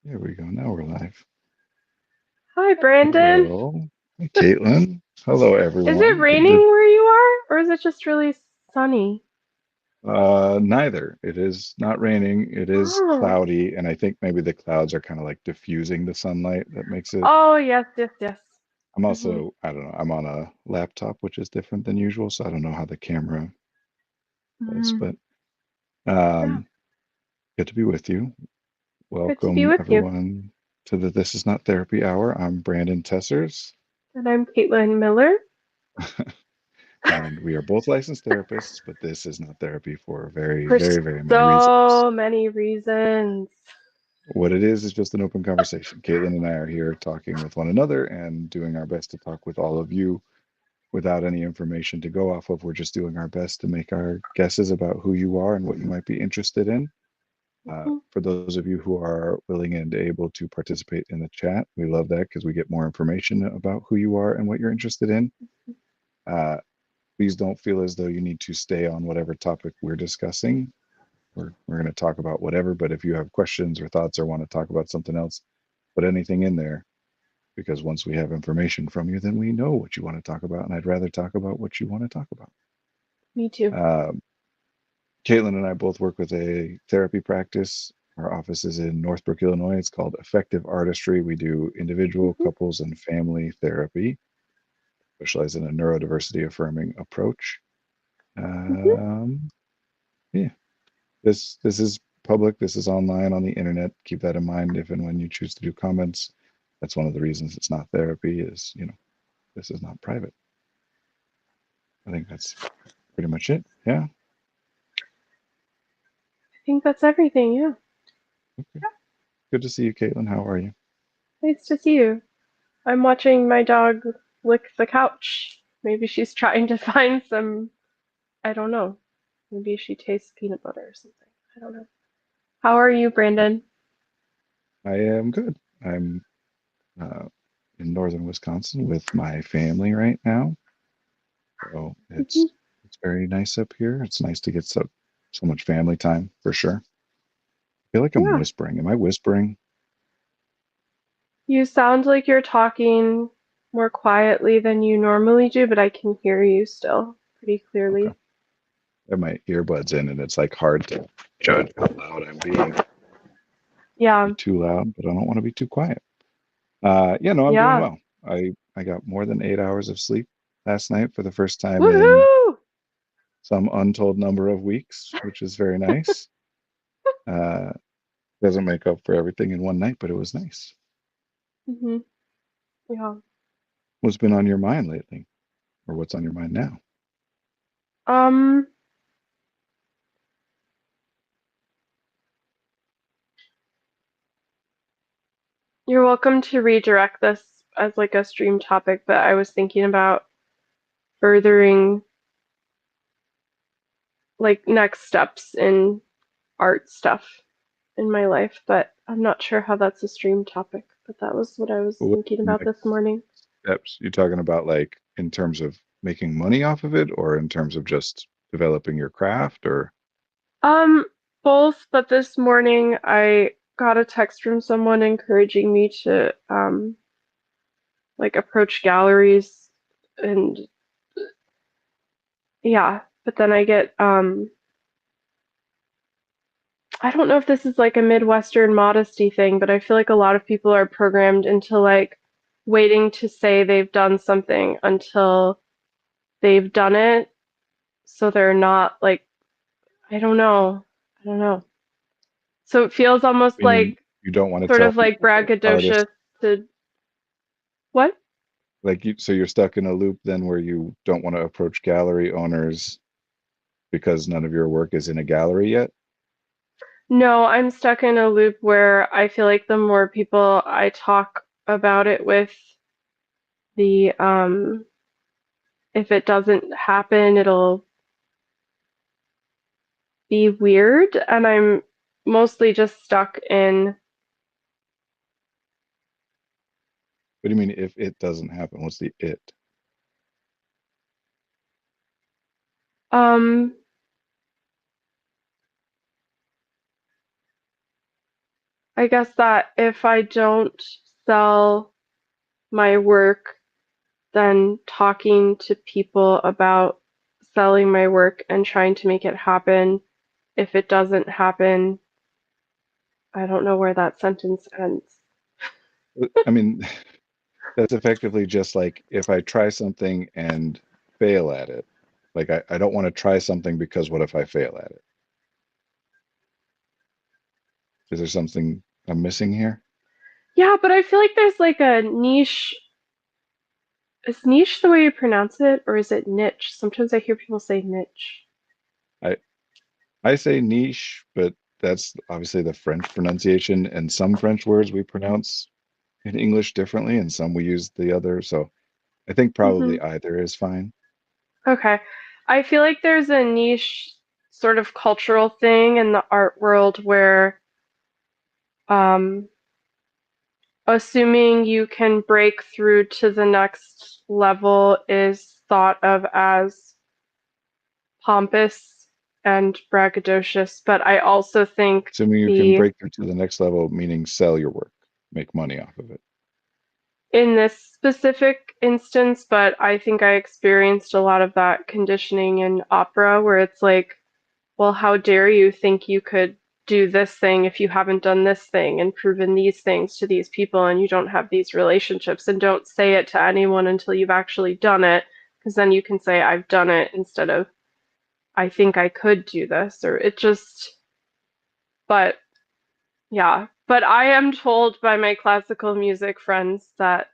There we go. Now we're live. Hi, Brandon. Hello. Hey, Caitlin. Hello, Is it everyone. raining where you are, or is it just really sunny? Neither. It is not raining. It is Oh, cloudy, and I think maybe the clouds are kind of like diffusing the sunlight that makes it. oh yes, yes, yes. I'm Hmm. also, I don't know, I'm on a laptop, which is different than usual, so I don't know how the camera does, Hmm. but Yeah, um, good to be with you. good to be Welcome, with you. everyone, to the This Is Not Therapy Hour. I'm Brandon Tessers. And I'm Caitlin Miller. And we are both licensed therapists, but this is not therapy for very, For very, very many reasons. so many reasons. What it is just an open conversation. Caitlin and I are here talking with one another and doing our best to talk with all of you without any information to go off of. We're just doing our best to make our guesses about who you are and what you might be interested in. Mhm. For those of you who are willing and able to participate in the chat, we love that because we get more information about who you are and what you're interested in. Uh, please don't feel as though you need to stay on whatever topic we're discussing. We're going to talk about whatever, but if you have questions or thoughts or want to talk about something else, put anything in there because once we have information from you, then we know what you want to talk about. And I'd rather talk about what you want to talk about. Me too. Um, Caitlin and I both work with a therapy practice. Our office is in Northbrook, Illinois. It's called Effective Artistry. We do individual, Hmm. couples, and family therapy, specialize in a neurodiversity affirming approach. Hmm. Um, yeah, this is public. This is online on the internet. Keep that in mind if and when you choose to do comments. That's one of the reasons it's not therapy. Is this is not private. I think that's pretty much it. Yeah. I think that's everything. Yeah. Okay. Good to see you, Caitlin. How are you? Nice to see you. I'm watching my dog lick the couch. Maybe she's trying to find some. I don't know. Maybe she tastes peanut butter or something. I don't know. How are you, Brandon? I am good. I'm uh, in northern Wisconsin with my family right now. So Hmm. it's very nice up here. It's nice to get so much family time for sure. I feel like I'm Yeah. whispering. Am I whispering? You sound like you're talking more quietly than you normally do, but I can hear you still pretty Okay. clearly. I have my earbuds in, and it's like hard to judge how loud I'm being. Yeah. Be too loud, but I don't want to be too quiet. Yeah, no, I'm doing Yeah. well. I got more than 8 hours of sleep last night for the first time in Woohoo! some untold number of weeks, which is very nice. Uh, doesn't make up for everything in one night, but it was nice. Hmm. Yeah. What's been on your mind lately, or what's on your mind now? Um, you're welcome to redirect this as like a stream topic, but I was thinking about furthering like next steps in art stuff in my life, but I'm not sure how that's a stream topic. But that was what I was What thinking about this next morning. steps? You talking about like in terms of making money off of it, or in terms of just developing your craft, or Um, both, but this morning I got a text from someone encouraging me to like approach galleries and yeah, but then I get I don't know if this is like a Midwestern modesty thing, but I feel like a lot of people are programmed into like waiting to say they've done something until they've done it, so they're not like I don't know. I don't know. So it feels almost meaning like you don't want to sort tell of like people that braggadocious artists to what? like you, so you're stuck in a loop then where you don't want to approach gallery owners because none of your work is in a gallery yet? No, I'm stuck in a loop where I feel like the more people I talk about it with, the if it doesn't happen, it'll be weird, and I'm mostly just stuck in What do you mean if it doesn't happen? What's the it? um I guess that if I don't sell my work, then talking to people about selling my work and trying to make it happen. If it doesn't happen, I don't know where that sentence ends. I mean, that's effectively just like if I try something and fail at it. Like I don't want to try something because what if I fail at it? Is there something I'm missing here? Yeah, but I feel like there's like a niche. Is niche the way you pronounce it, or is it niche? Sometimes I hear people say niche. I I say niche, but that's obviously the French pronunciation, and some French words we pronounce in English differently, and some we use the other. So I think Hmm. probably either is fine. Okay. I feel like there's a niche sort of cultural thing in the art world where um, assuming you can break through to the next level is thought of as pompous and braggadocious, but I also think Assuming you can the break through to the next level, meaning sell your work, make money off of it. in this specific instance, but I think I experienced a lot of that conditioning in opera where it's like, well, how dare you think you could do this thing if you haven't done this thing and proven these things to these people and you don't have these relationships and don't say it to anyone until you've actually done it, because then you can say I've done it instead of I think I could do this or it just but yeah. But I am told by my classical music friends that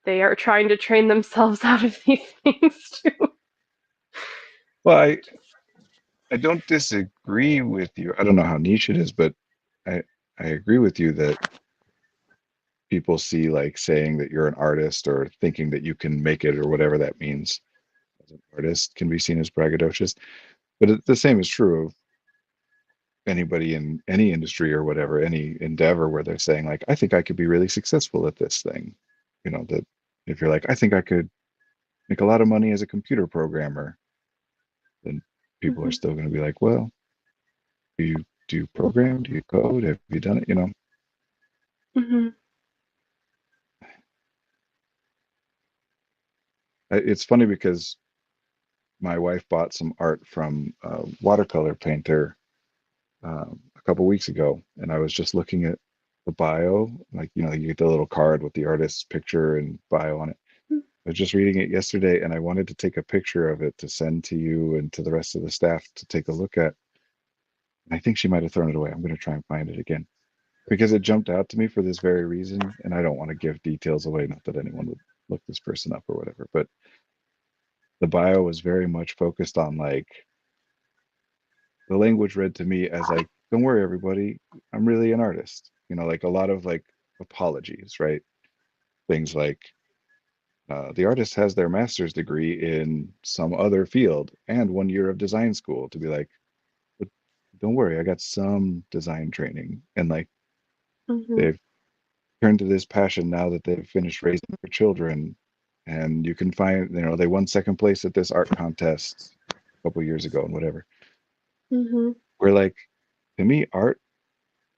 they are trying to train themselves out of these things too. Well, I don't disagree with you. I don't know how niche it is, but I I agree with you that people see like saying that you're an artist or thinking that you can make it or whatever that means as an artist can be seen as braggadocious. But the same is true of anybody in any industry or whatever, any endeavor where they're saying like, I think I could be really successful at this thing. You know, that if you're like, I think I could make a lot of money as a computer programmer, then people are Hmm. still going to be like, well, do you program? Do you code? Have you done it? You know, Hmm. it's funny because my wife bought some art from a watercolor painter a couple weeks ago, and I was just looking at the bio, like you get the little card with the artist's picture and bio on it. I was just reading it yesterday, and I wanted to take a picture of it to send to you and to the rest of the staff to take a look at. I think she might have thrown it away. I'm going to try and find it again because it jumped out to me for this very reason, and I don't want to give details away. Not that anyone would look this person up or whatever, but the bio was very much focused on like the language read to me as like, don't worry, everybody, I'm really an artist. Like a lot of like apologies, right? Things like the artist has their master's degree in some other field and 1 year of design school to be like, but don't worry, I got some design training. And like Hmm. they've turned to this passion now that they've finished raising their children. And you can find, they won second place at this art contest a couple years ago and whatever. Hmm. Where like to me, art,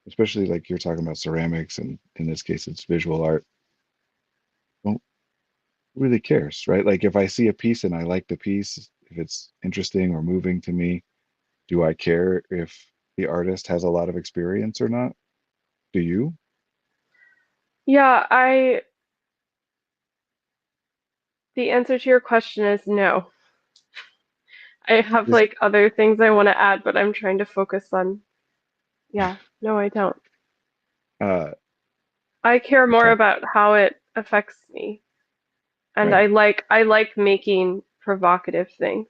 especially like you're talking about ceramics, and in this case, it's visual art. Well, who really cares, right? Like if I see a piece and I like the piece, if it's interesting or moving to me, do I care if the artist has a lot of experience or not? Do you? Yeah, the answer to your question is no. I have This, like other things I want to add, but I'm trying to focus on, yeah, no, I don't. uh, I care we more talk, about how it affects me. And right. I like making provocative things.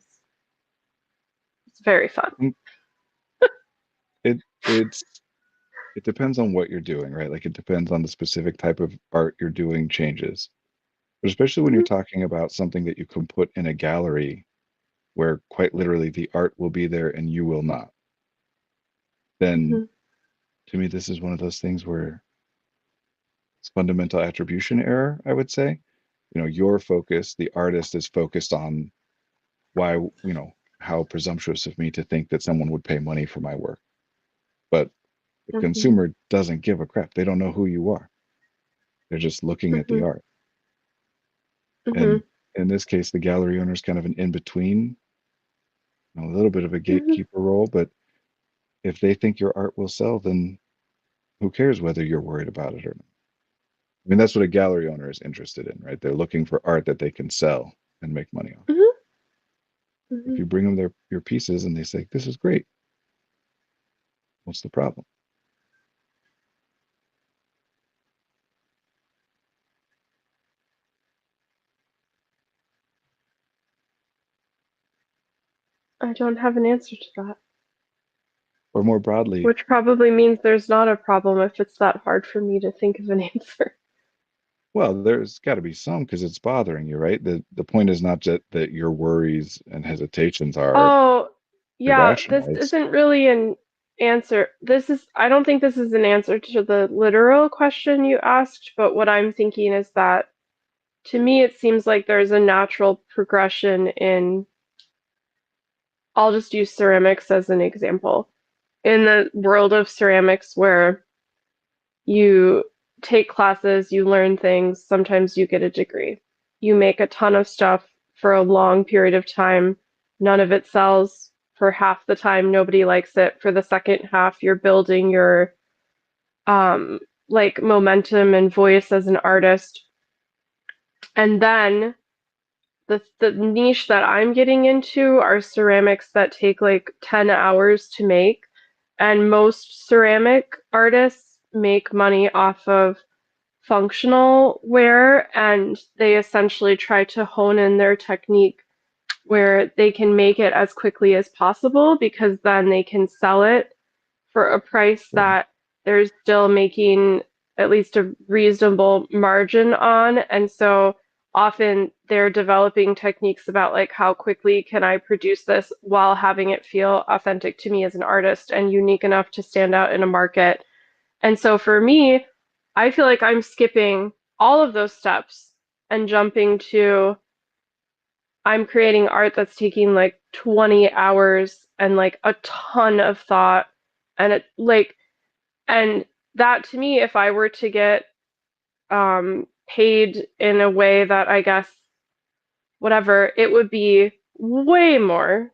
It's very fun. Mm, It it's it depends on what you're doing, right? Like it depends on the specific type of art you're doing changes. But especially when you're Hmm. talking about something that you can put in a gallery where quite literally the art will be there and you will not, then Hmm. to me this is one of those things where it's fundamental attribution error, I would say. Your focus, the artist is focused on why, how presumptuous of me to think that someone would pay money for my work. But The Hmm. consumer doesn't give a crap. They don't know who you are. They're just looking at the Hmm. art. Hmm. And in this case, the gallery owner is kind of an in-between, a little bit of a Hmm. gatekeeper role, but if they think your art will sell, then who cares whether you're worried about it or not? I mean, that's what a gallery owner is interested in, right? They're looking for art that they can sell and make money on. Hmm. If Hmm. you bring them your pieces and they say, this is great, what's the problem? I don't have an answer to that, Or more broadly, which probably means there's not a problem if it's that hard for me to think of an answer. well, there's got to be some because it's bothering you, right? The point is not just that your worries and hesitations are Oh, yeah, this irrational. It's isn't really an answer. I don't think this is an answer to the literal question you asked, but what I'm thinking is that to me, it seems like there's a natural progression in, I'll just use ceramics as an example. In the world of ceramics, where you take classes, you learn things, sometimes you get a degree. You make a ton of stuff for a long period of time. None of it sells. For half the time, nobody likes it. For the second half, you're building your um, like momentum and voice as an artist. And then the niche that I'm getting into are ceramics that take like 10 hours to make. And most ceramic artists make money off of functional wear, and they essentially try to hone in their technique where they can make it as quickly as possible because then they can sell it for a price sure. that they're still making at least a reasonable margin on. And so often they're developing techniques about like how quickly can I produce this while having it feel authentic to me as an artist and unique enough to stand out in a market. And so for me, I feel like I'm skipping all of those steps and jumping to I'm creating art that's taking like 20 hours and like a ton of thought and it like and that to me, if I were to get paid in a way that I guess whatever, it would be way more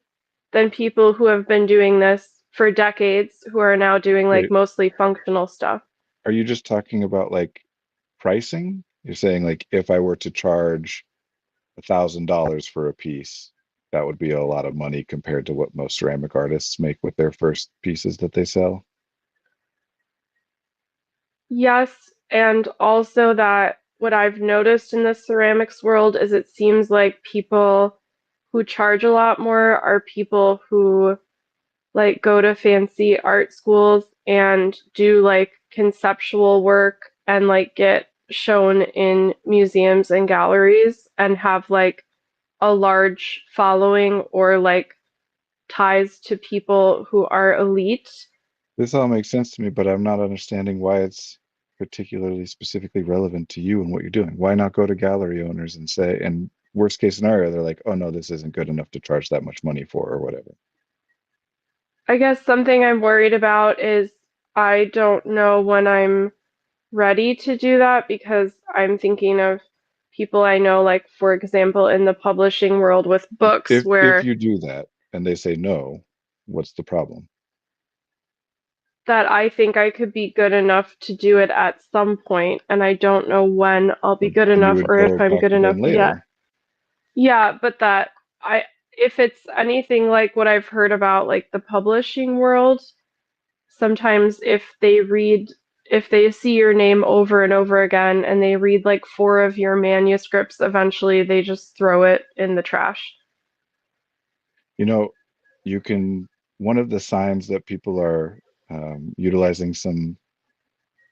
than people who have been doing this for decades who are now doing like Wait, mostly functional stuff. are you just talking about like pricing? You're saying like if I were to charge $1,000 for a piece, that would be a lot of money compared to what most ceramic artists make with their first pieces that they sell. Yes, and also that what I've noticed in the ceramics world is it seems like people who charge a lot more are people who like go to fancy art schools and do like conceptual work and like get shown in museums and galleries and have like a large following or like ties to people who are elite. This all makes sense to me, but I'm not understanding why it's particularly specifically relevant to you and what you're doing. Why not go to gallery owners and say, and worst case scenario, they're like, oh no, this isn't good enough to charge that much money for or whatever. I guess something I'm worried about is I don't know when I'm ready to do that because I'm thinking of people I know, like, for example, in the publishing world with books If where you do that and they say no, what's the problem? that I think I could be good enough to do it at some point, and I don't know when I'll be Well, good then you enough would or if go I'm talk good to enough them yet. later. Yeah, but that if it's anything like what I've heard about, like the publishing world, sometimes if they see your name over and over again and they read like four of your manuscripts, eventually they just throw it in the trash. You know, you can, one of the signs that people are utilizing some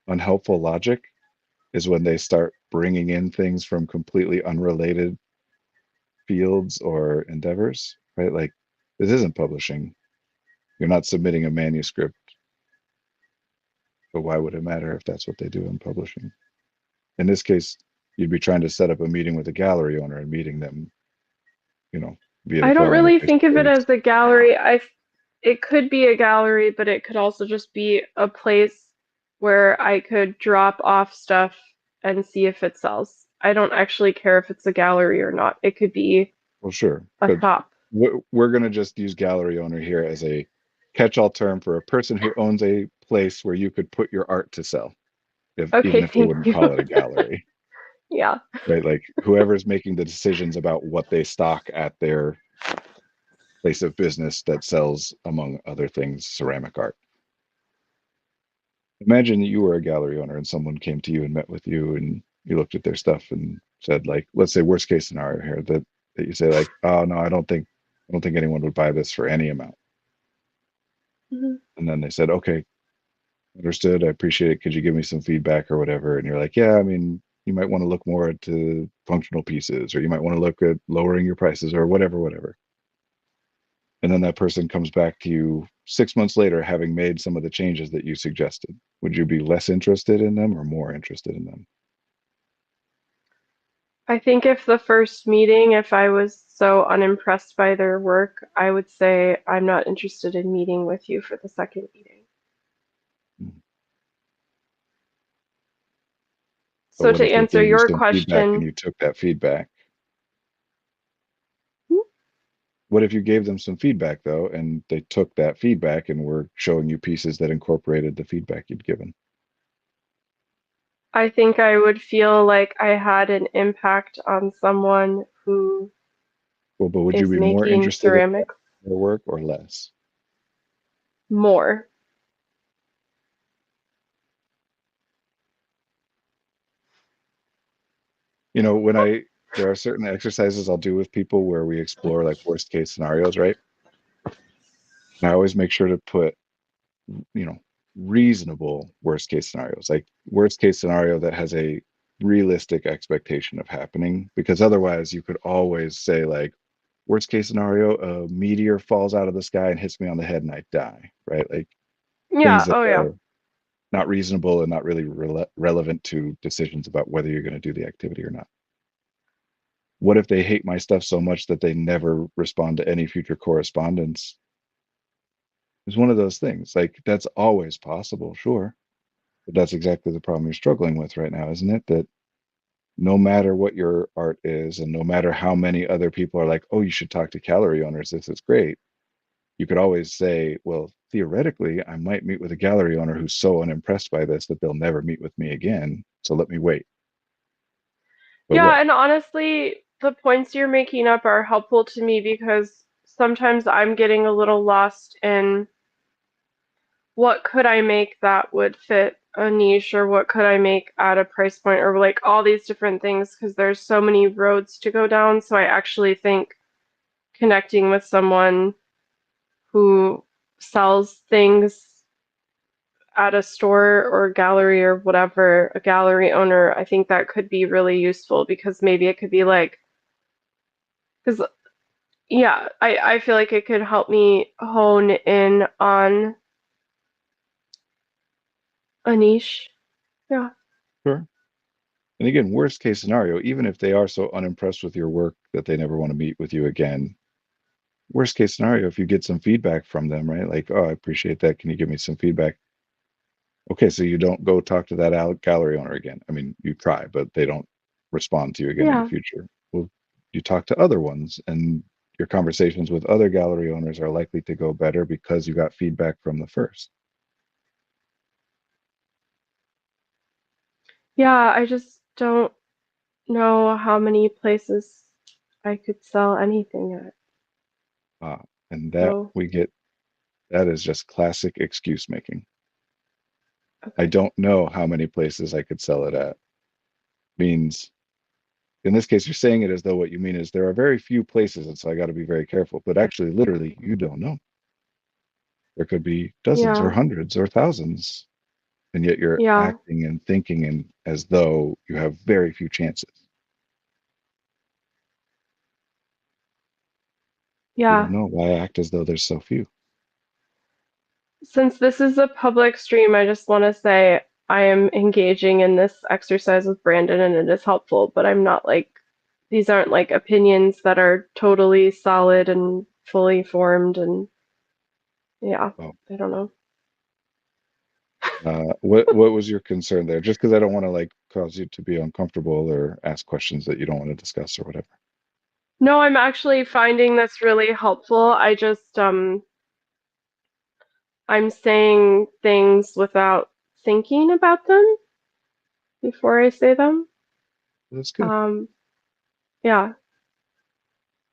unhelpful logic is when they start bringing in things from completely unrelated fields or endeavors, right? Like, this isn't publishing. You're not submitting a manuscript, but why would it matter if that's what they do in publishing? In this case, you'd be trying to set up a meeting with a gallery owner and meeting them, you know, via the I don't phone or really face think of to it face. as a gallery. it could be a gallery, but it could also just be a place where I could drop off stuff and see if it sells. I don't actually care if it's a gallery or not. It could be Well, sure, a but shop. we're going to just use gallery owner here as a catch-all term for a person who owns a place where you could put your art to sell, if even Okay, if they thank wouldn't you. call it a gallery, Yeah. right? Like whoever's making the decisions about what they stock at their place of business that sells, among other things, ceramic art. Imagine that you were a gallery owner and someone came to you and met with you and you looked at their stuff and said, like, let's say worst case scenario here, that you say like, oh no, I don't think anyone would buy this for any amount. Mhm. And then they said, okay, understood, I appreciate it. Could you give me some feedback or whatever? And you're like, yeah, I mean, you might want to look more into functional pieces, or you might want to look at lowering your prices or whatever. And then that person comes back to you 6 months later, having made some of the changes that you suggested. Would you be less interested in them or more interested in them? I think if the first meeting, if I was so unimpressed by their work, I would say I'm not interested in meeting with you for the second meeting. But So what to if they answer gave you your some feedback and question, you took that feedback? What if you gave them some feedback though, and they took that feedback and were showing you pieces that incorporated the feedback you'd given? I think I would feel like I had an impact on someone who Well, but would you is be more making interested in ceramics their work or less? more. When there are certain exercises I'll do with people where we explore like worst case scenarios, right? And I always make sure to put, you know, reasonable worst case scenarios, like worst case scenario that has a realistic expectation of happening, because otherwise you could always say like, worst case scenario, a meteor falls out of the sky and hits me on the head and I die, right? Like things Yeah, that oh yeah. are not reasonable and not really relevant to decisions about whether you're going to do the activity or not. What if they hate my stuff so much that they never respond to any future correspondence? It's one of those things. Like that's always possible, sure. But that's exactly the problem you're struggling with right now, isn't it? That no matter what your art is, and no matter how many other people are like, oh, you should talk to gallery owners, this is great. You could always say, well, theoretically, I might meet with a gallery owner who's so unimpressed by this that they'll never meet with me again. So let me wait. But what? Yeah, and honestly, the points you're making up are helpful to me because sometimes I'm getting a little lost in what could I make that would fit a niche or what could I make at a price point or like all these different things because there's so many roads to go down. So I actually think connecting with someone who sells things at a store or gallery or whatever, a gallery owner, I think that could be really useful because maybe it could be like, because yeah, I feel like it could help me hone in on a niche. Yeah. Sure. And again, worst case scenario, even if they are so unimpressed with your work that they never want to meet with you again, worst case scenario, if you get some feedback from them, right? Like, oh, I appreciate that. Can you give me some feedback? Okay, so you don't go talk to that gallery owner again. I mean, you try, but they don't respond to you again in the Yeah. future. Well, you talk to other ones, and your conversations with other gallery owners are likely to go better because you got feedback from the first. Yeah, I just don't know how many places I could sell anything at. Uh, and So, that is just classic excuse making. I okay. don't know how many places I could sell it at. Means in this case, you're saying it as though what you mean is there are very few places, and so I got to be very careful. But actually, literally, you don't know. There could be dozens or Yeah. hundreds or thousands, and yet you're Yeah. acting and thinking and as though you have very few chances. You Yeah. don't know why act as though there's so few. Since this is a public stream, I just want to say I am engaging in this exercise with Brandon and it is helpful, but I'm not like, these aren't like opinions that are totally solid and fully formed. And Yeah, Oh, I don't know. what was your concern there? Just because I don't want to like cause you to be uncomfortable or ask questions that you don't want to discuss or whatever. No, I'm actually finding this really helpful. I'm saying things without thinking about them before I say them. That's good. Um, yeah.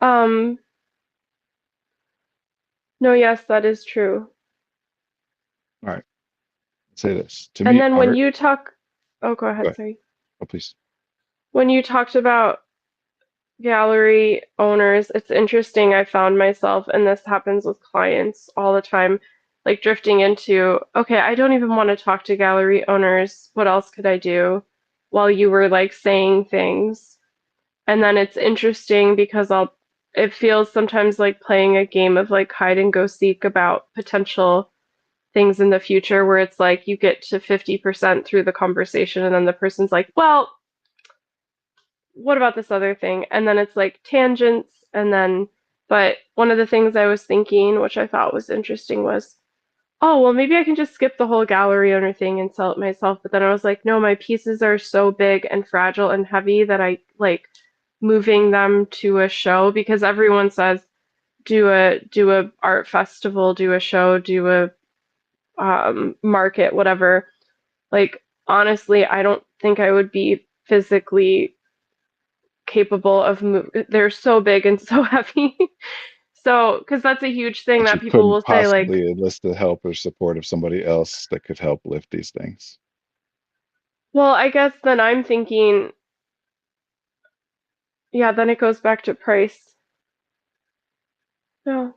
Um, no, yes, that is true. All right. Say this. To And me, then when art. you talk, oh, go Go ahead, ahead. sorry. Oh, please. When you talked about gallery owners, it's interesting. I found myself, and this happens with clients all the time, like drifting into, okay, I don't even want to talk to gallery owners. What else could I do? While you were like saying things. And then it's interesting because it feels sometimes like playing a game of like hide and go seek about potential things in the future where it's like you get to 50% through the conversation and then the person's like, well, what about this other thing? And then it's like tangents. And then, but one of the things I was thinking, which I thought was interesting, was, oh, well, maybe I can just skip the whole gallery owner thing and sell it myself. But then I was like, no, my pieces are so big and fragile and heavy that I like moving them to a show because everyone says do a art festival, do a show, do a market, whatever. Like honestly, I don't think I would be physically capable of they're so big and so heavy. So, because that's a huge thing But that you people couldn't will say, like, possibly enlist the help or support of somebody else that could help lift these things. well, I guess then I'm thinking, yeah, then it goes back to price. Yeah,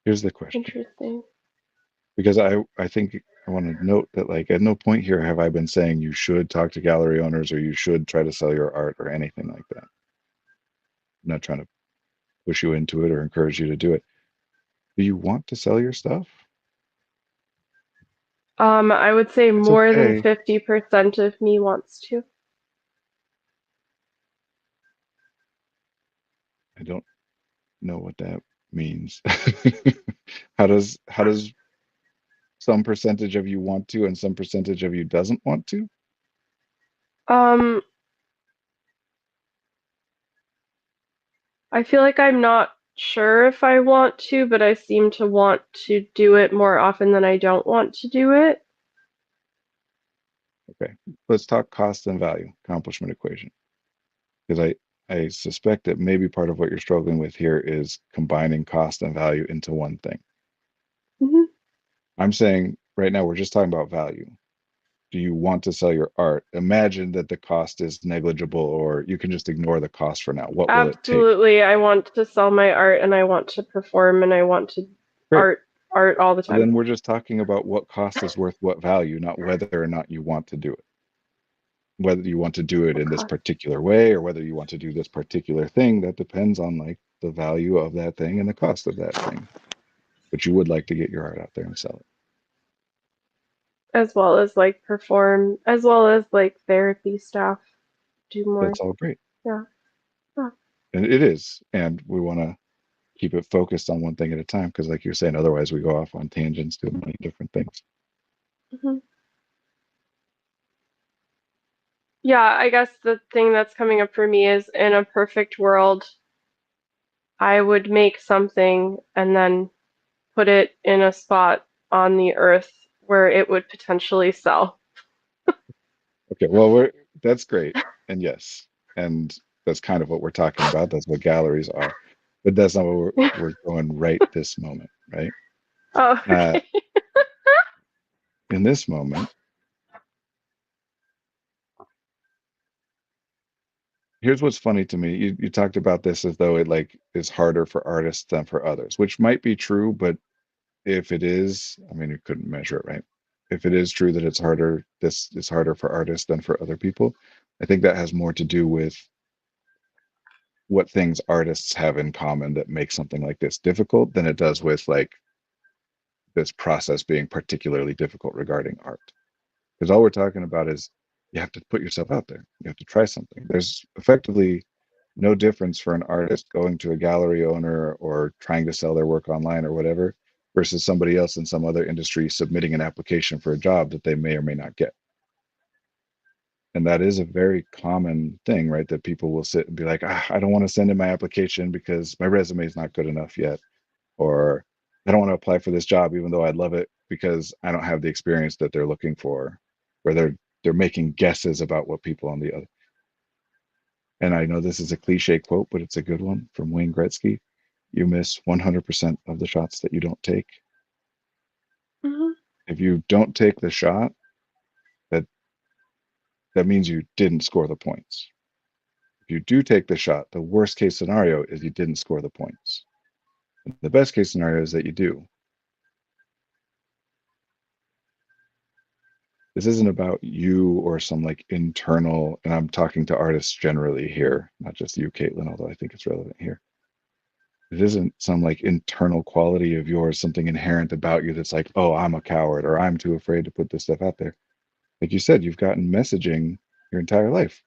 Here's the question. interesting. Because I think I want to note that like at no point here have I been saying you should talk to gallery owners or you should try to sell your art or anything like that. I'm not trying to push you into it or encourage you to do it. Do you want to sell your stuff? I would say It's more than okay. 50% of me wants to. I don't know what that means. How does some percentage of you want to and some percentage of you doesn't want to? Um, I feel like I'm not sure if I want to, but I seem to want to do it more often than I don't want to do it. Okay. Let's talk cost and value, accomplishment equation. Because I suspect that maybe part of what you're struggling with here is combining cost and value into one thing. Hmm. I'm saying right now we're just talking about value. Do you want to sell your art? Imagine that the cost is negligible or you can just ignore the cost for now. What will it take? Absolutely, I want to sell my art and I want to perform and I want to Great. art all the So time. then we're just talking about what cost is worth what value, not whether or not you want to do it. Whether you want to do it What in this cost? particular way or whether you want to do this particular thing, that depends on like the value of that thing and the cost of that thing. But you would like to get your art out there and sell it. As well as like perform, as well as like therapy stuff, do more. That's all great. Yeah. Yeah. And it is. And we want to keep it focused on one thing at a time because, like you're saying, otherwise we go off on tangents to many different things. Hmm. Yeah, I guess the thing that's coming up for me is in a perfect world, I would make something and then put it in a spot on the earth where it would potentially sell. Okay, well, that's great. And yes, and that's kind of what we're talking about. That's what galleries are. But that's not what we're going right this moment, right? Oh, Uh, okay. in this moment, here's what's funny to me. You talked about this as though it like is harder for artists than for others, which might be true, but if it is, I mean, you couldn't measure it, right? If it is true that it's harder, this is harder for artists than for other people, I think that has more to do with what things artists have in common that make something like this difficult than it does with like this process being particularly difficult regarding art. Because all we're talking about is you have to put yourself out there. You have to try something. There's effectively no difference for an artist going to a gallery owner or trying to sell their work online or whatever versus somebody else in some other industry submitting an application for a job that they may or may not get. And that is a very common thing, right? That people will sit and be like, I don't want to send in my application because my resume is not good enough yet. Or I don't want to apply for this job even though I'd love it because I don't have the experience that they're looking for. Where they're making guesses about what people on the other. And I know this is a cliche quote, but it's a good one from Wayne Gretzky. You miss 100% of the shots that you don't take. Hmm. If you don't take the shot, that that means you didn't score the points. If you do take the shot, the worst case scenario is you didn't score the points. The best case scenario is that you do. This isn't about you or some like internal, and I'm talking to artists generally here, not just you, Caitlin, although I think it's relevant here. It isn't some like internal quality of yours, something inherent about you that's like, oh, I'm a coward or I'm too afraid to put this stuff out there. Like you said, you've gotten messaging your entire life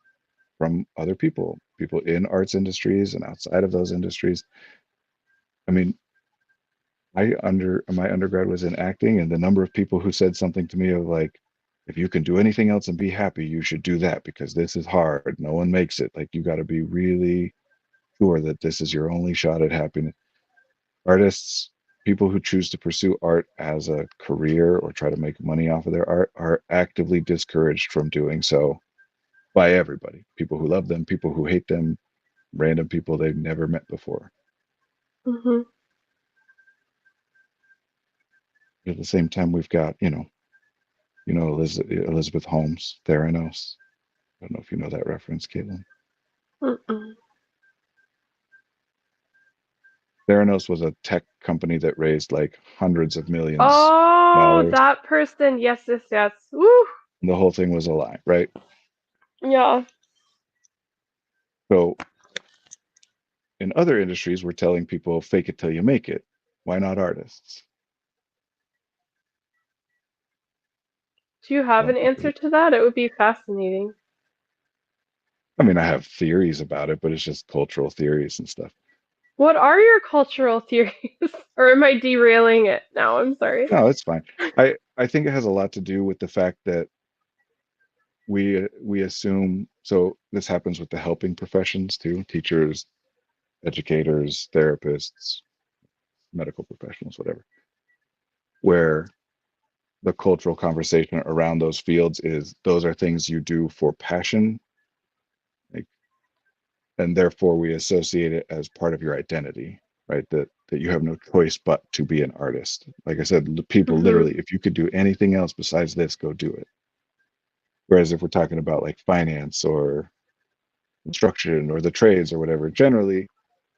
from other people, people in arts industries and outside of those industries. I mean, my undergrad was in acting, and the number of people who said something to me of like, if you can do anything else and be happy, you should do that because this is hard. No one makes it. Like you got to be really sure that this is your only shot at happiness. Artists, people who choose to pursue art as a career or try to make money off of their art are actively discouraged from doing so by everybody. People who love them, people who hate them, random people they've never met before. Hmm. At the same time, we've got, Elizabeth Holmes, Theranos. I don't know if you know that reference, Caitlin. Mm-mm. Theranos was a tech company that raised like hundreds of millions of Oh, dollars. that person. Yes, yes, yes. Woo. And the whole thing was a lie, right? Yeah. So in other industries, we're telling people fake it till you make it. Why not artists? Do you have an answer to that? It would be fascinating. I mean, I have theories about it, but it's just cultural theories and stuff. What are your cultural theories? Or am I derailing it now? I'm sorry. No, it's fine. I think it has a lot to do with the fact that we assume, so this happens with the helping professions too, teachers, educators, therapists, medical professionals, whatever, where the cultural conversation around those fields is those are things you do for passion, like, and therefore we associate it as part of your identity, right? That you have no choice but to be an artist. Like I said, people Hmm. literally, if you could do anything else besides this, go do it. Whereas if we're talking about like finance or construction or the trades or whatever, generally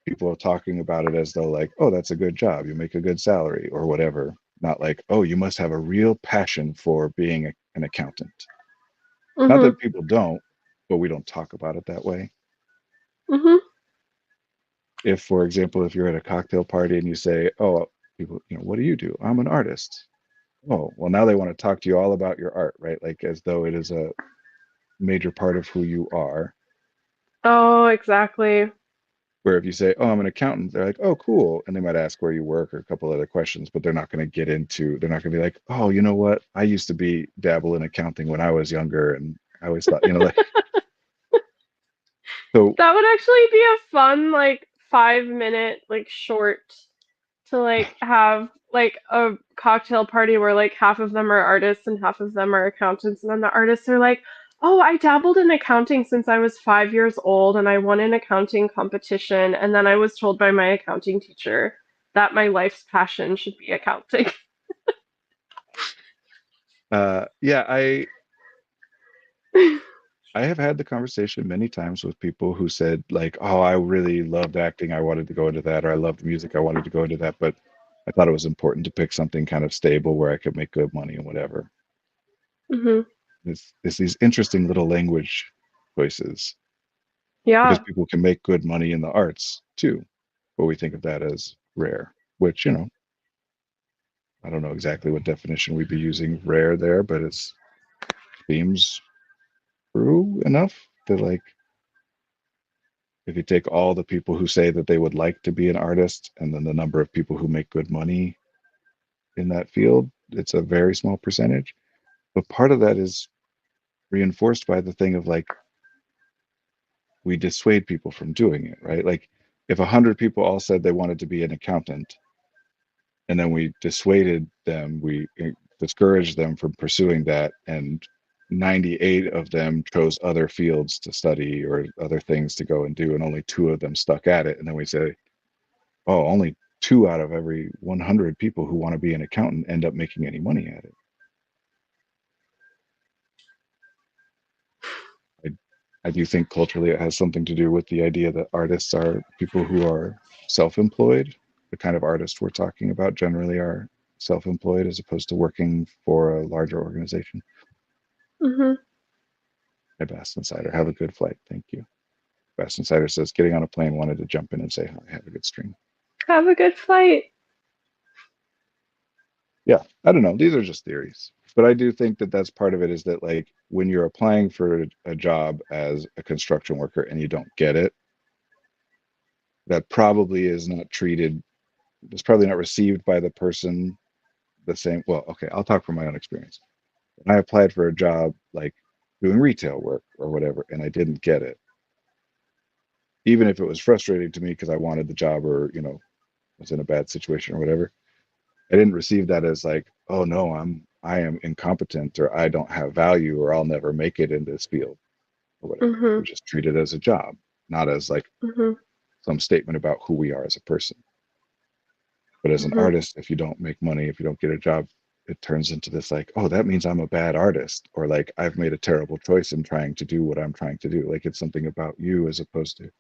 people are talking about it as though like, oh, that's a good job, you make a good salary or whatever. Not like, oh, you must have a real passion for being an accountant. Not Hmm. that people don't, but we don't talk about it that way. Hmm. If, for example, if you're at a cocktail party and you say, oh, people, what do you do? I'm an artist. Oh, well, now they want to talk to you all about your art, right? Like as though it is a major part of who you are. Oh, exactly. Where if you say, oh, I'm an accountant, they're like, oh, cool. And they might ask where you work or a couple other questions, but they're not going to they're not going to be like, oh, you know what? I used to be dabble in accounting when I was younger. And I always thought, like, so, That would actually be a fun, like, 5 minute, like, short to, like, have, like, a cocktail party where, like, half of them are artists and half of them are accountants. And then the artists are like, oh, I dabbled in accounting since I was 5 years old and I won an accounting competition. And then I was told by my accounting teacher that my life's passion should be accounting. yeah, I have had the conversation many times with people who said like, "Oh, I really loved acting. I wanted to go into that, or I loved music. I wanted to go into that, but I thought it was important to pick something kind of stable where I could make good money and whatever." Hmm. It's these interesting little language choices because Yeah. people can make good money in the arts too, but we think of that as rare, which, I don't know exactly what definition we'd be using rare there, but it seems true enough that like if you take all the people who say that they would like to be an artist and then the number of people who make good money, in that field. It's a very small percentage, but part of that is reinforced by the thing of like we dissuade people from doing it, right? Like if 100 people all said they wanted to be an accountant, and then we dissuaded them, we discouraged them from pursuing that, and 98 of them chose other fields to study or other things to go and do, and only 2 of them stuck at it. And then we say, oh, only 2 out of every 100 people who want to be an accountant end up making any money at it. I do think culturally it has something to do with the idea that artists are people who are self-employed. The kind of artists we're talking about generally are self-employed as opposed to working for a larger organization. Hmm. Hey, Bass Insider, have a good flight. Thank you. Bass Insider says, getting on a plane, wanted to jump in and say hi. Have a good stream. Have a good flight. Yeah, I don't know. These are just theories. But I do think that that's part of it is that, like, when you're applying for a job as a construction worker and you don't get it, that probably is not treated, it's probably not received by the person the same. Well, okay, I'll talk from my own experience. When I applied for a job like doing retail work or whatever, and I didn't get it, even if it was frustrating to me because I wanted the job or, was in a bad situation or whatever, I didn't receive that as like, oh no, I am incompetent or I don't have value or I'll never make it in this field or whatever. Hmm. We just treat it as a job, not as like Hmm. some statement about who we are as a person. But as an Hmm. artist, if you don't make money, if you don't get a job, it turns into this like, oh, that means I'm a bad artist, or like I've made a terrible choice in trying to do what I'm trying to do. Like it's something about you as opposed to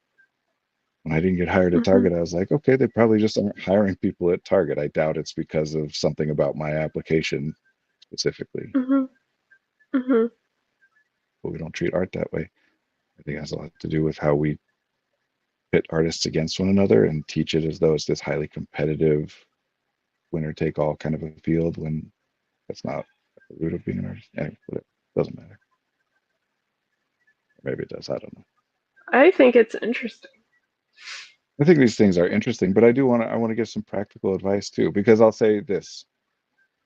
when I didn't get hired at Hmm. Target, I was like, okay, they probably just aren't hiring people at Target. I doubt it's because of something about my application specifically, Hmm. Hmm. but we don't treat art that way. I think it has a lot to do with how we pit artists against one another and teach it as though it's this highly competitive winner take all kind of a field when that's not the root of being an artist. Anyway, it doesn't matter. Maybe it does. I don't know. I think it's interesting. I think these things are interesting, but I want to give some practical advice too, because I'll say this: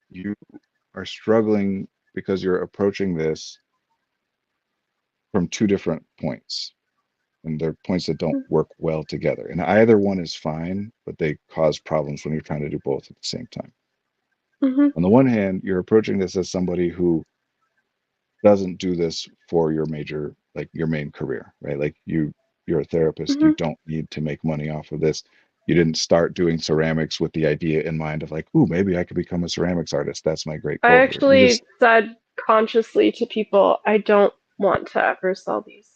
you are struggling because you're approaching this from 2 different points, and they're points that don't work well together. And either one is fine, but they cause problems when you're trying to do both at the same time. Hmm. On the one hand, you're approaching this as somebody who doesn't do this for your major, like your main career, right? Like you're a therapist, you Hmm. don't need to make money off of this. You didn't start doing ceramics with the idea in mind of like, ooh, maybe I could become a ceramics artist. That's my great I goal here. You just, actually said consciously to people, I don't want to ever sell these.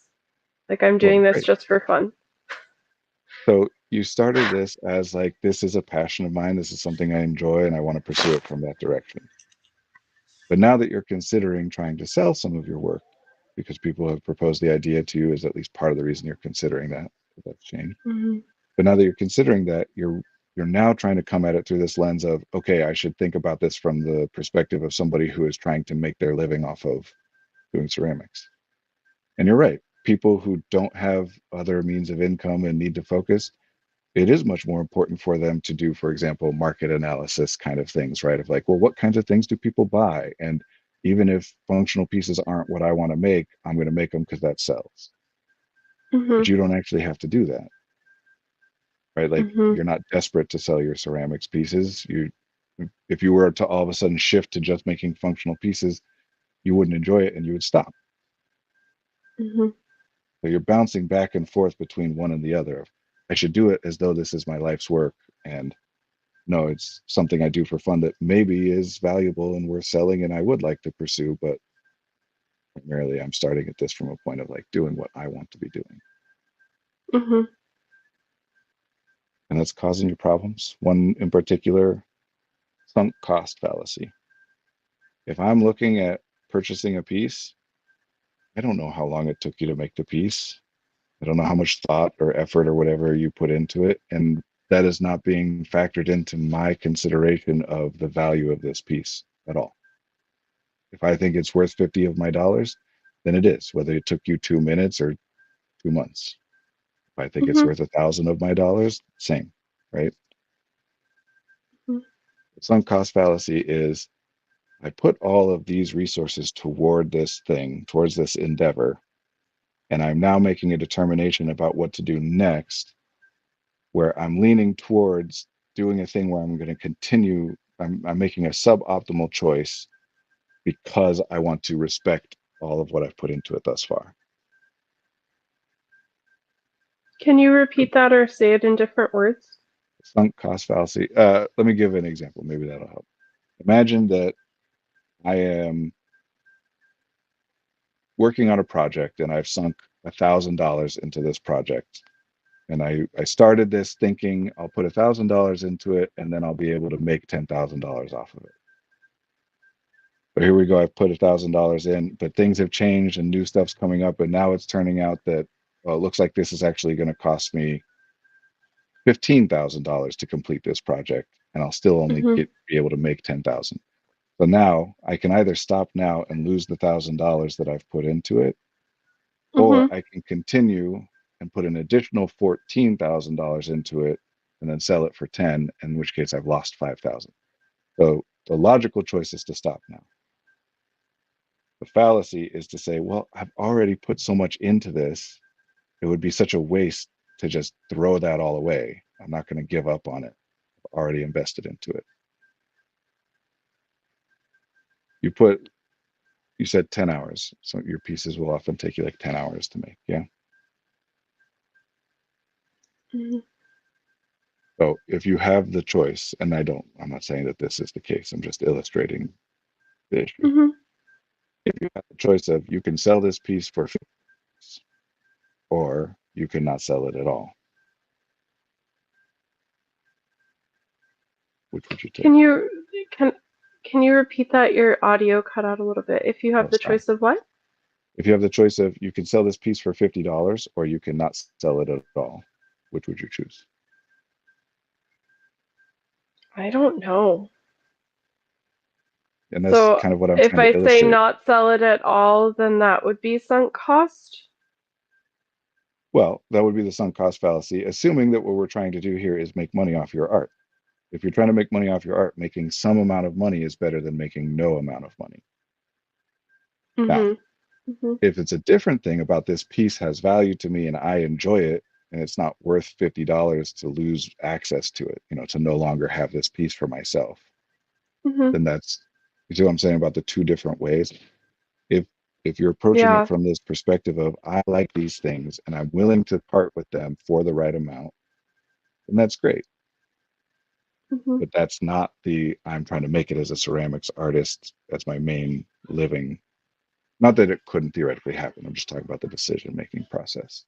Like, I'm well, doing this great. just for fun. So you started this as like, this is a passion of mine. This is something I enjoy and I want to pursue it from that direction. But now that you're considering trying to sell some of your work, because people have proposed the idea to you, is at least part of the reason you're considering that. That's changed. Hmm. But now that you're considering that, you're now trying to come at it through this lens of, okay, I should think about this from the perspective of somebody who is trying to make their living off of doing ceramics. And you're right. People who don't have other means of income and need to focus, it is much more important for them to do, for example, market analysis kind of things, right? Of like, well, what kinds of things do people buy? And even if functional pieces aren't what I want to make, I'm going to make them because that sells. Hmm. But you don't actually have to do that, right? Like Hmm. you're not desperate to sell your ceramics pieces. If you were to all of a sudden shift to just making functional pieces, you wouldn't enjoy it and you would stop. Hmm. So you're bouncing back and forth between one and the other. I should do it as though this is my life's work, and no, it's something I do for fun that maybe is valuable and worth selling and I would like to pursue, but primarily I'm starting at this from a point of like doing what I want to be doing. Hmm. And that's causing you problems. One in particular, sunk cost fallacy. If I'm looking at purchasing a piece, I don't know how long it took you to make the piece. I don't know how much thought or effort or whatever you put into it. And that is not being factored into my consideration of the value of this piece at all. If I think it's worth 50 of my dollars, then it is, whether it took you 2 minutes or 2 months. If I think it's Hmm. worth 1,000 of my dollars, same, right? The sunk cost fallacy is I put all of these resources toward this thing, towards this endeavor, and I'm now making a determination about what to do next, where I'm leaning towards doing a thing where I'm going to continue, I'm making a suboptimal choice because I want to respect all of what I've put into it thus far. Can you repeat that or say it in different words? Sunk cost fallacy. Let me give an example. Maybe that'll help. Imagine that I am working on a project and I've sunk $1,000 into this project. And I started this thinking I'll put $1,000 into it and then I'll be able to make $10,000 off of it. But here we go. I've put $1,000 in, but things have changed and new stuff's coming up. And now it's turning out that, well, it looks like this is actually going to cost me $15,000 to complete this project. And I'll still only Mm-hmm. be able to make 10,000. So now I can either stop now and lose the $1,000 that I've put into it, or Mm-hmm. I can continue and put an additional $14,000 into it and then sell it for 10, in which case I've lost 5,000. So the logical choice is to stop now. The fallacy is to say, well, I've already put so much into this. It would be such a waste to just throw that all away. I'm not going to give up on it. I've already invested into it. You said 10 hours. So your pieces will often take you like 10 hours to make. Yeah. Mm-hmm. So if you have the choice, and I'm not saying that this is the case, I'm just illustrating the issue. Mm-hmm. If you have the choice of you can sell this piece for $50 or you cannot sell it at all, which would you take? Can you can can you repeat that? Your audio cut out a little bit. If you have Oh, the sorry. choice of what? If you have the choice of you can sell this piece for $50 or you cannot sell it at all, which would you choose? I don't know. And that's So kind of what I'm if trying to I say illustrate. not sell it at all, then that would be sunk cost. Well, that would be the sunk cost fallacy, assuming that what we're trying to do here is make money off your art. If you're trying to make money off your art, making some amount of money is better than making no amount of money. Now, Mm-hmm. Mm-hmm. if it's a different thing about this piece has value to me and I enjoy it, and it's not worth $50 to lose access to it, to no longer have this piece for myself, Mm-hmm. then you see what I'm saying about the two different ways. If if you're approaching it Yeah. from this perspective of I like these things and I'm willing to part with them for the right amount, then that's great. Mm-hmm. But that's not I'm trying to make it as a ceramics artist. That's my main living. Not that it couldn't theoretically happen. I'm just talking about the decision making process.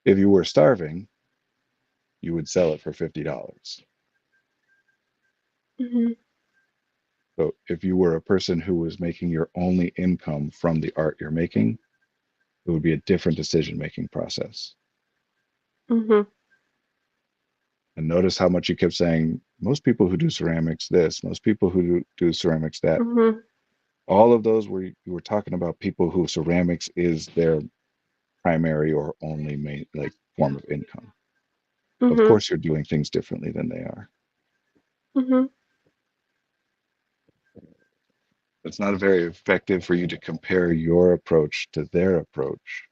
If you were starving, you would sell it for $50. Mm-hmm. So if you were a person who was making your only income from the art you're making, it would be a different decision making process. Mm-hmm. And notice how much you kept saying, most people who do ceramics this, most people who do ceramics that. Mm-hmm. All of those you were talking about people who ceramics is their primary or only form of income. Of Mm-hmm. course, you're doing things differently than they are. Mm-hmm. It's not very effective for you to compare your approach to their approach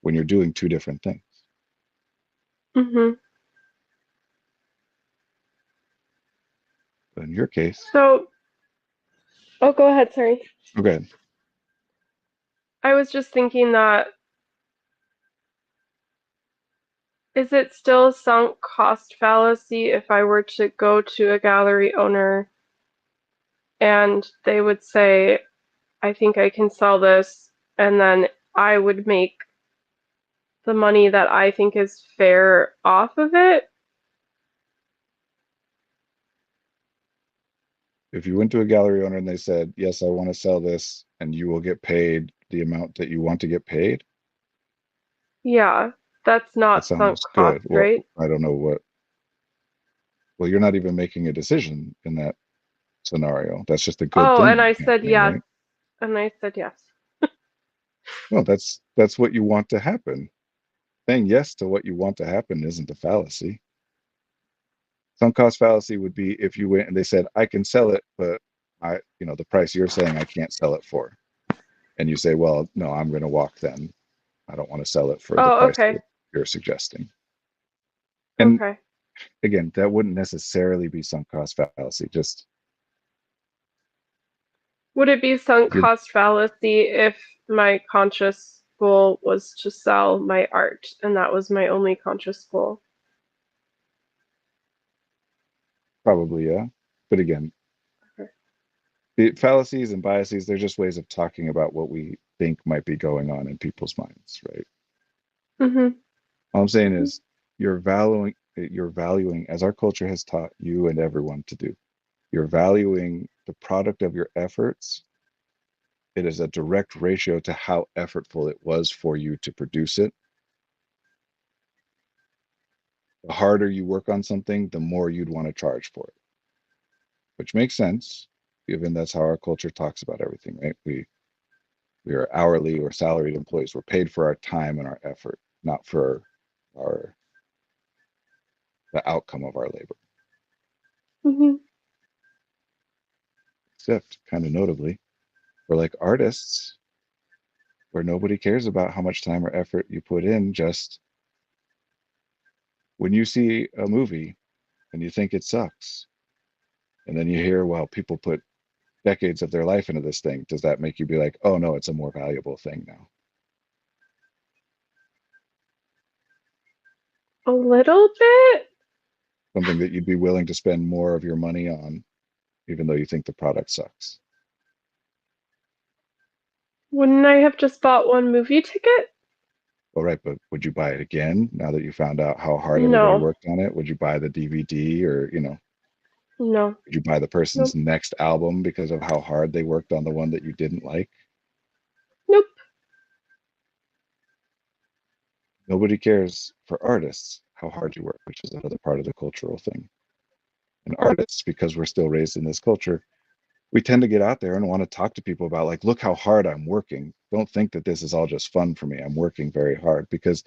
when you're doing two different things. Mm-hmm. But in your case, So, oh, go ahead. Sorry. okay, I was just thinking that is it still a sunk cost fallacy if I were to go to a gallery owner and they would say, I think I can sell this, and then I would make the money that I think is fair off of it? if you went to a gallery owner and they said, yes, I want to sell this and you will get paid the amount that you want to get paid, Yeah, that's that not sunk sounds cost, good. Well, right? I don't know well, you're not even making a decision in that scenario. That's just a good Oh, and thing I said happening, yes, right? and I said yes. No, that's what you want to happen. Saying yes to what you want to happen isn't a fallacy. Sunk cost fallacy would be if you went and they said, I can sell it, but the price you're saying I can't sell it for. And you say, well, no, I'm going to walk then. I don't want to sell it for the Oh, price okay. that you're suggesting. And Okay. again, that wouldn't necessarily be sunk cost fallacy. Just Would it be sunk you're cost fallacy if my conscious goal was to sell my art and that was my only conscious goal? probably, yeah. But again, Okay. the fallacies and biases, they're just ways of talking about what we think might be going on in people's minds, right? Mm-hmm. All I'm saying is you're valuing as our culture has taught you and everyone to do. You're valuing the product of your efforts. It is a direct ratio to how effortful it was for you to produce it. The harder you work on something, the more you'd want to charge for it, which makes sense, given that's how our culture talks about everything, right? We are hourly or salaried employees. We're paid for our time and our effort, not for our the outcome of our labor. Mm-hmm. Except, kind of notably, for like artists, where nobody cares about how much time or effort you put in. Just when you see a movie and you think it sucks, and then you hear, well, people put decades of their life into this thing, does that make you be like, oh no, it's a more valuable thing now? A little bit? Something that you'd be willing to spend more of your money on, even though you think the product sucks. Wouldn't I have just bought one movie ticket? All right, but would you buy it again now that you found out how hard everybody No. worked on it? Would you buy the DVD, or, No. would you buy the person's Nope. next album because of how hard they worked on the one that you didn't like? Nope. Nobody cares for artists how hard you work, which is another part of the cultural thing. And artists, because we're still raised in this culture, we tend to get out there and want to talk to people about, like, look how hard I'm working. Don't think that this is all just fun for me. I'm working very hard, because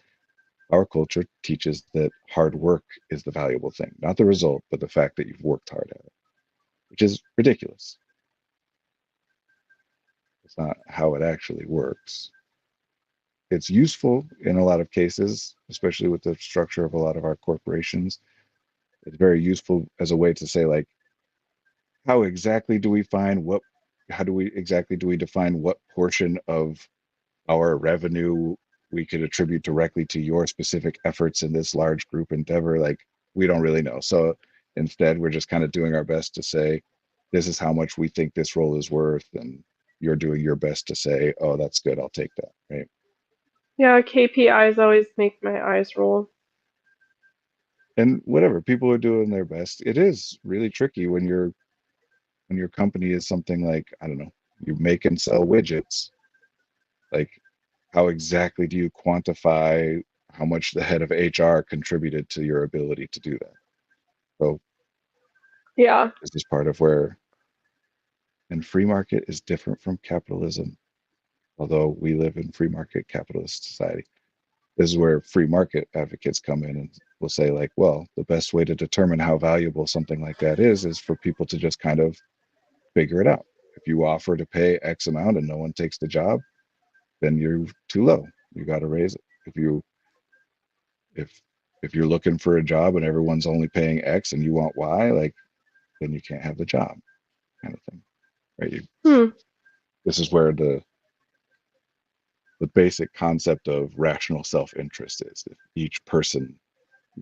our culture teaches that hard work is the valuable thing, not the result, but the fact that you've worked hard at it, which is ridiculous. It's not how it actually works. It's useful in a lot of cases, especially with the structure of a lot of our corporations. It's very useful as a way to say, like, how exactly do we find what, how do we exactly do we define what portion of our revenue we could attribute directly to your specific efforts in this large group endeavor? Like, we don't really know. So instead, we're just kind of doing our best to say, this is how much we think this role is worth. And you're doing your best to say, oh, that's good, I'll take that. Right. Yeah, KPIs always make my eyes roll. And whatever, people are doing their best. It is really tricky when your company is something like, I don't know, you make and sell widgets. Like, how exactly do you quantify how much the head of HR contributed to your ability to do that? So Yeah. this is part of where, and free market is different from capitalism, although we live in free market capitalist society. This is where free market advocates come in and will say, like, well, the best way to determine how valuable something like that is for people to just kind of figure it out. If you offer to pay X amount and no one takes the job, then you're too low. You got to raise it. If if you're looking for a job and everyone's only paying X and you want Y, like, then you can't have the job, kind of thing, right? Hmm. This is where the basic concept of rational self-interest is. If each person,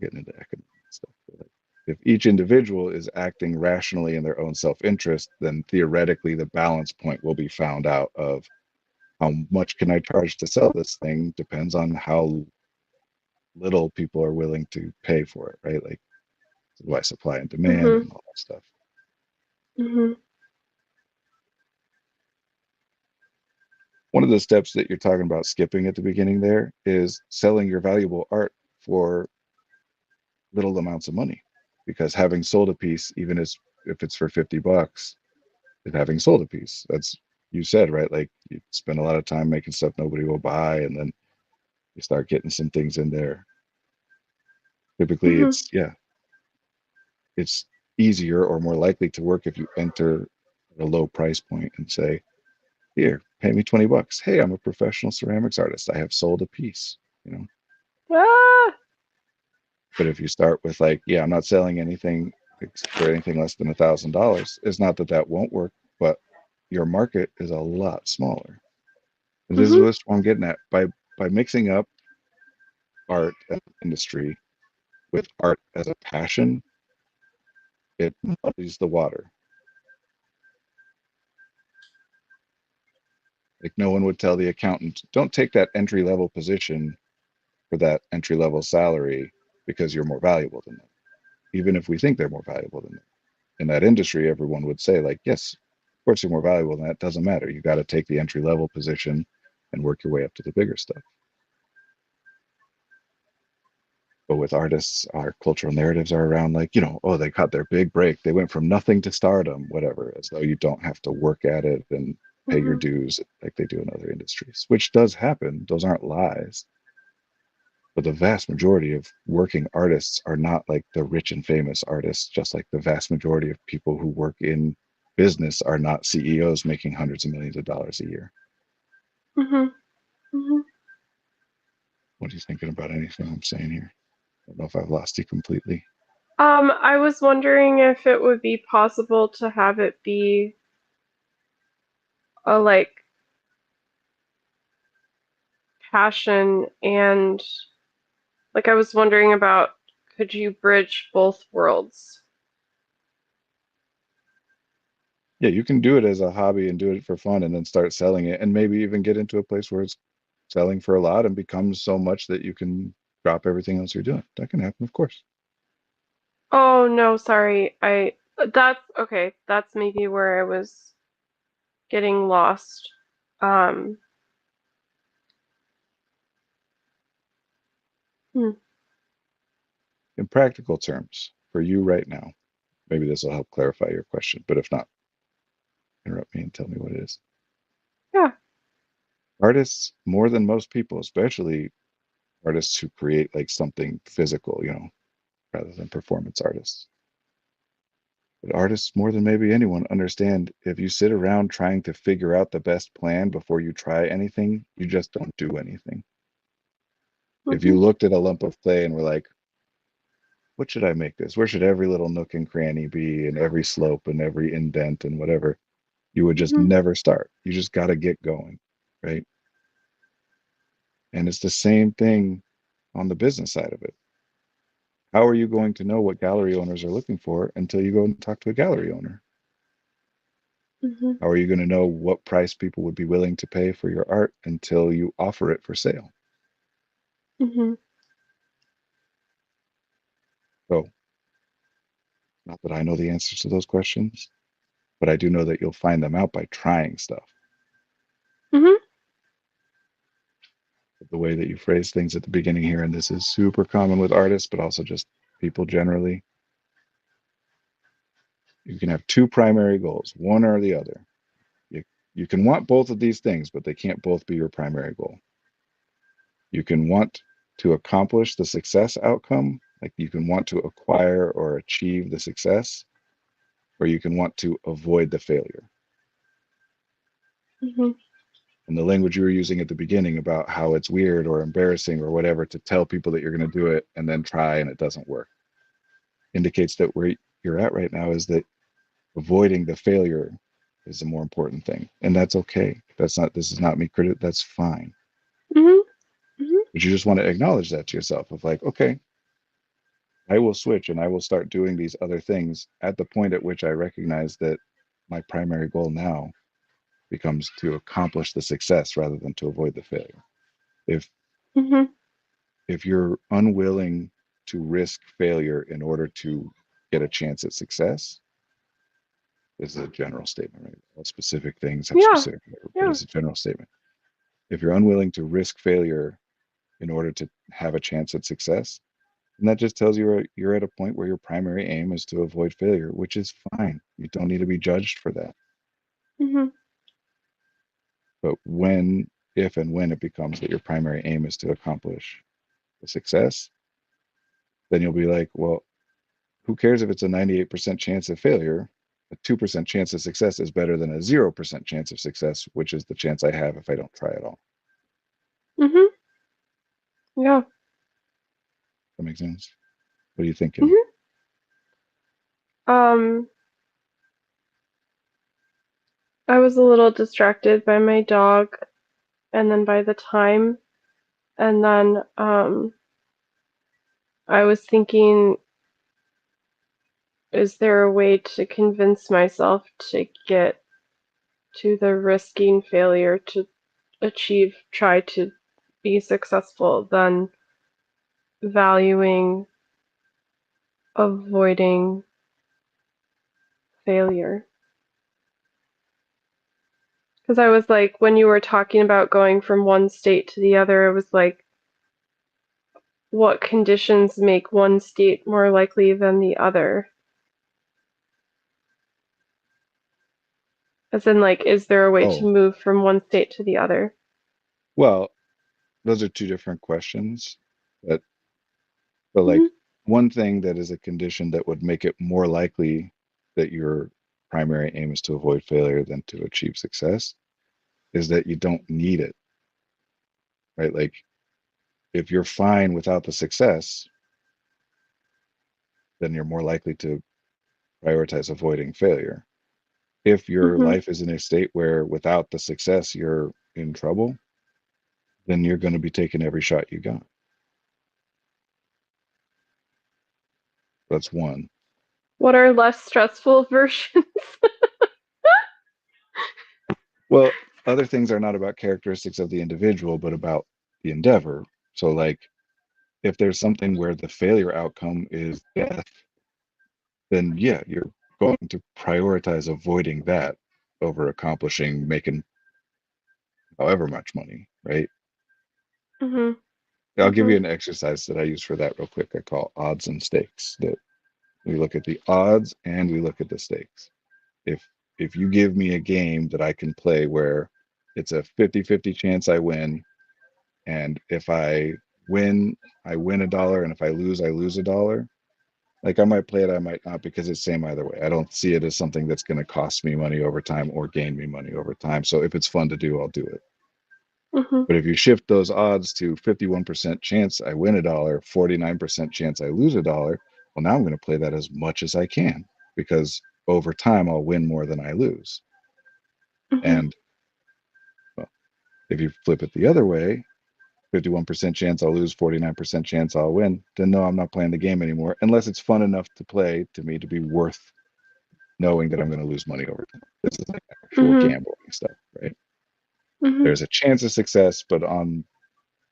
getting into economic stuff, like, if each individual is acting rationally in their own self-interest, then theoretically the balance point will be found out of how much can I charge to sell this thing depends on how little people are willing to pay for it, right? Like, why supply and demand Mm-hmm. and all that stuff. Mm-hmm. One of the steps that you're talking about skipping at the beginning there is selling your valuable art for little amounts of money, because having sold a piece, even as if it's for $50, is having sold a piece. That's, you said, right? Like, you spend a lot of time making stuff nobody will buy, and then you start getting some things in there. Typically Mm-hmm. it's, yeah, it's easier or more likely to work if you enter at a low price point and say, here, pay me 20 bucks. Hey, I'm a professional ceramics artist. I have sold a piece, you know. Ah! But if you start with like, yeah, I'm not selling anything for anything less than $1,000, it's not that that won't work, but your market is a lot smaller. This is Mm-hmm. what I'm getting at. By mixing up art as an industry with art as a passion, it muddies the water. Like no one would tell the accountant, don't take that entry level position for that entry level salary because you're more valuable than them. Even if we think they're more valuable than them. In that industry, everyone would say, like, yes, of course you're more valuable than that. Doesn't matter. You got to take the entry level position and work your way up to the bigger stuff. But with artists, our cultural narratives are around like, oh, they got their big break. They went from nothing to stardom, whatever, as though you don't have to work at it and pay your Mm-hmm. dues like they do in other industries, which does happen. Those aren't lies. But the vast majority of working artists are not like the rich and famous artists, just like the vast majority of people who work in business are not CEOs making hundreds of millions of dollars a year. Mm-hmm. Mm-hmm. What are you thinking about anything I'm saying here? I don't know if I've lost you completely. I was wondering if it would be possible to have it be a like passion and like I was wondering about could you bridge both worlds? Yeah, you can do it as a hobby and do it for fun and then start selling it and maybe even get into a place where it's selling for a lot and becomes so much that you can drop everything else you're doing. That can happen, of course. Oh no, sorry. That's okay. That's maybe where I was getting lost. Um, hmm, In practical terms, for you right now, maybe this will help clarify your question, but if not, interrupt me and tell me what it is. yeah. Artists, more than most people, especially artists who create like something physical, rather than performance artists. But artists, more than maybe anyone, understand if you sit around trying to figure out the best plan before you try anything, you just don't do anything. If Mm-hmm. you looked at a lump of clay and were like, what should I make this? Where should every little nook and cranny be, and every slope and every indent and whatever? You would just Mm-hmm. never start. You just got to get going, right? And it's the same thing on the business side of it. How are you going to know what gallery owners are looking for until you go and talk to a gallery owner? Mm-hmm. How are you going to know what price people would be willing to pay for your art until you offer it for sale? Mm-hmm. So, not that I know the answers to those questions, but I do know that you'll find them out by trying stuff. Mm-hmm. But the way that you phrase things at the beginning here, and this is super common with artists, but also just people generally, you can have two primary goals, one or the other. You, you can want both of these things, but they can't both be your primary goal. You can want to accomplish the success outcome, like you can want to acquire or achieve the success, or you can want to avoid the failure. Mm-hmm. And the language you were using at the beginning about how it's weird or embarrassing or whatever to tell people that you're going to do it and then try and it doesn't work indicates that where you're at right now is that avoiding the failure is the more important thing. And that's okay. This is not me critic. That's fine. Mm-hmm. Mm-hmm. But you just want to acknowledge that to yourself of like, okay, I will switch and I will start doing these other things at the point at which I recognize that my primary goal now becomes to accomplish the success rather than to avoid the failure. If Mm-hmm. if you're unwilling to risk failure in order to get a chance at success, this is a general statement, right? All specific things have Yeah. specific, but Yeah. it's a general statement. If you're unwilling to risk failure in order to have a chance at success, and that just tells you you're at a point where your primary aim is to avoid failure, which is fine. You don't need to be judged for that. Mm-hmm. But if and when it becomes that your primary aim is to accomplish the success, then you'll be like, well, who cares if it's a 98% chance of failure? A 2% chance of success is better than a 0% chance of success, which is the chance I have if I don't try at all. Mhm. Yeah. That makes sense. What are you thinking? Mhm. Um, I was a little distracted by my dog and then by the time, and then I was thinking, is there a way to convince myself to get to the risking failure to try to be successful than valuing avoiding failure? Because I was like, when you were talking about going from one state to the other, it was like, what conditions make one state more likely than the other? As in, like, is there a way to Oh, move from one state to the other? well, those are two different questions. But, but like Hmm. one thing that is a condition that would make it more likely that your primary aim is to avoid failure than to achieve success is that you don't need it, right? Like if you're fine without the success, then you're more likely to prioritize avoiding failure. If your Hmm. life is in a state where without the success you're in trouble, then you're going to be taking every shot you got. That's one. What are less stressful versions? Well, other things are not about characteristics of the individual, but about the endeavor. So, like, if there's something where the failure outcome is death, then yeah, you're going to prioritize avoiding that over accomplishing making however much money, right? Hmm. I'll give Hmm. you an exercise that I use for that real quick. I call odds and stakes. That we look at the odds and we look at the stakes. If if you give me a game that I can play where it's a 50-50 chance I win, and if I win $1, and if I lose $1. Like I might play it, I might not, because it's same either way. I don't see it as something that's going to cost me money over time or gain me money over time. So if it's fun to do, I'll do it. Hmm. But if you shift those odds to 51% chance I win $1, 49% chance I lose $1, well, now I'm going to play that as much as I can, because over time I'll win more than I lose. Hmm. And well, if you flip it the other way, 51% chance I'll lose, 49% chance I'll win, then no, I'm not playing the game anymore unless it's fun enough to play to me to be worth knowing that I'm going to lose money over time. This is like actual Hmm. gambling stuff, right? Hmm. There's a chance of success, but on